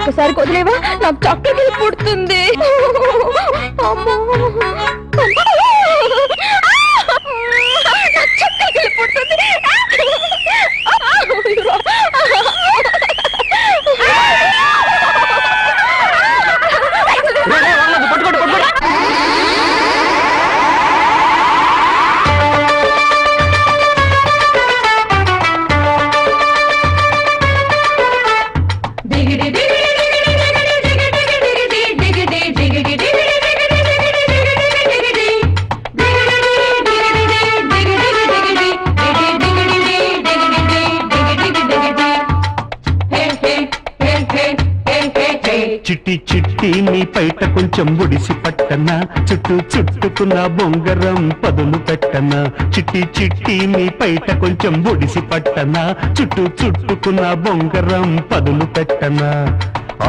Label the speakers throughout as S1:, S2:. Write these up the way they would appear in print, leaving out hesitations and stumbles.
S1: ఒక్కసారి వదిలేవా నాకు చక్కగా పుడుతుంది.
S2: చిట్టి చిట్టి నీ పైట కొంచెం ఒడిసి పట్టనా, చుట్టూ చుట్టుకున్న బొంగరం పదులు పెట్టనా. చిట్టి చిట్టి నీ పైట కొంచెం ఒడిసి పట్టనా, చుట్టూ చుట్టుకున్న బొంగరం పదులు పెట్టనా.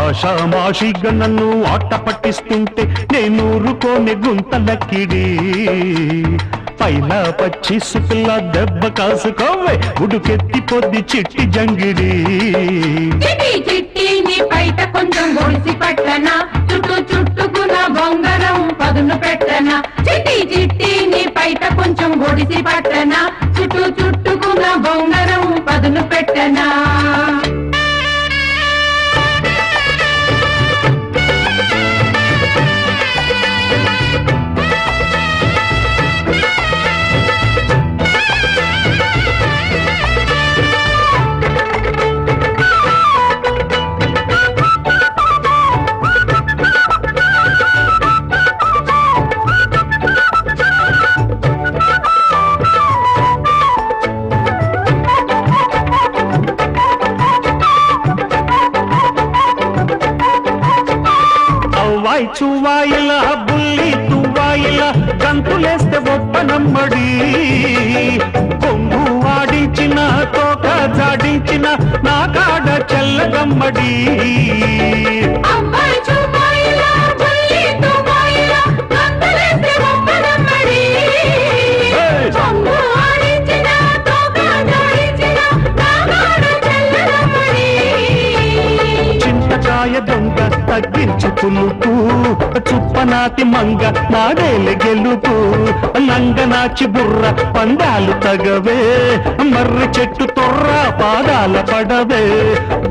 S2: ఆషామాషిగా నన్ను ఆట పట్టిస్తుంటే నేనూరుకోని గుంతలకిడి. పైలా పచ్చి సుపిల్ల దెబ్బ కాసుకోవే ఉడుకెత్తి పొద్ది చిట్టి జంగిడి.
S3: చిట్టి నీ పైట కొంచెం ఒడిసి పట్టనా, చుట్టూ చుట్టుకున్న బొంగరం పదును పెట్టనా. చిట్టి నీ పైట కొంచెం ఒడిసి పట్టనా, చుట్టూ చుట్టుకున్న బొంగరం పదును పెట్టనా.
S2: చువాయిలా బుల్లి తువాయిలా గంతులేస్తే ఒప్పనమ్మడి. కొంగు ఆడించిన తోక జాడించిన నా కాడ చెల్లగమ్మడి. చింతకాయ దొంగ తగ్గించు పులుపు, చుప్పనాతి మంగ నాడేలి గెలుపు. నంగనాచి బుర్ర పందాలు తగవే, మర్రి చెట్టు తొర్ర పాదాల పడవే.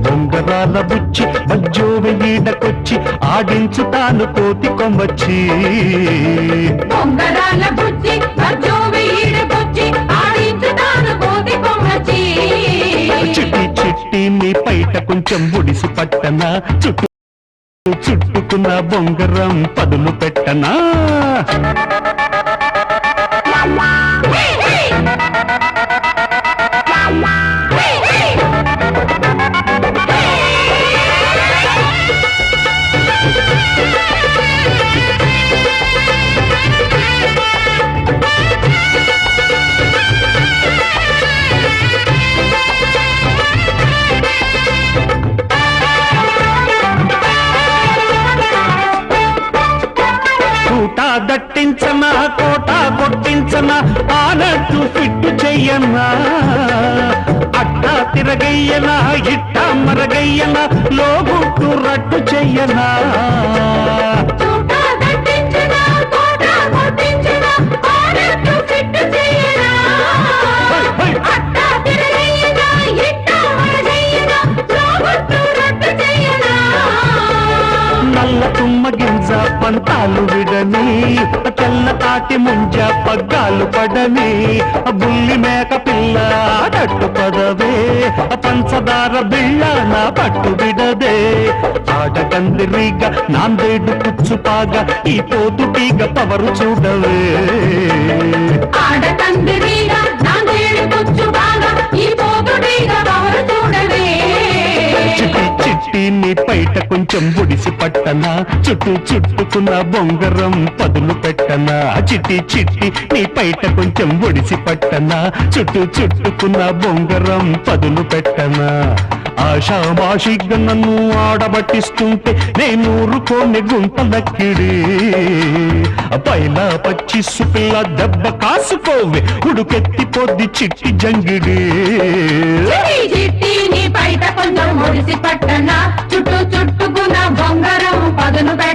S2: బొంగరాల బుచ్చి బజ్జోవి ఈడకొచ్చి ఆడించు తాను కోతి కొమ్మచ్చి.
S3: బొంగరాల బుచ్చి బజ్జోవి ఈడకొచ్చి ఆడించు తాను కోతి కొమ్మచ్చి.
S2: చిట్టి చిట్టి నీ పైట కొంచెం ఒడిసి పట్టనా, చుట్టూ చుట్టుకున్న బొంగరం పదులు పెట్టనా. దట్టించనా కోట కొట్టించనా, ఆనట్టు ఫిట్టు చెయ్యన్నా. అట్టా తిరగయ్యనా ఇట్టా మరగయ్యనా, లోగుట్టు రట్టు చెయ్యనా. నల్ల తుమ్మ గింజ పంతాలు విడని, తెల్ల తాటి ముంజ పగ్గాలు పడని. బుల్లి మేక పిల్ల తట్టు పదవే, పంచదార బిళ్ళ నా పట్టు విడదే. ఆడకందిరీగ నాందేడు పుచ్చుపాగా ఈ పోతుటీగ పవరు చూడవే.
S3: ఆడకందిరీగ నాందేడు పుచ్చుపాగా ఈ పోతుటీగ పవరు చూడవే.
S2: చిట్టి చిట్టి నీ పైట కొంచెం ఒడిసి పట్టనా, చుట్టూ చుట్టుకున్న బొంగరం పదులు పెట్టనా. చిట్టి చిట్టి నీ పైట కొంచెం ఒడిసి పట్టనా, చుట్టూ చుట్టుకున్న బొంగరం పదులు పెట్టనా. ఆషామాషిగా నన్ను ఆడబట్టిస్తుంటే నేనూరుకోని గుంతలక్కిడి. పైలా పచ్చి సుపిల్ల దెబ్బ కాసుకోవే ఉడుకెత్తి పొద్ది చిట్టి జంగిడి.
S3: చిట్టి నీ పైట కొంచెం ఒడిసి పట్టనా, చుట్టూ చుట్టుకు పదును పెట్టనా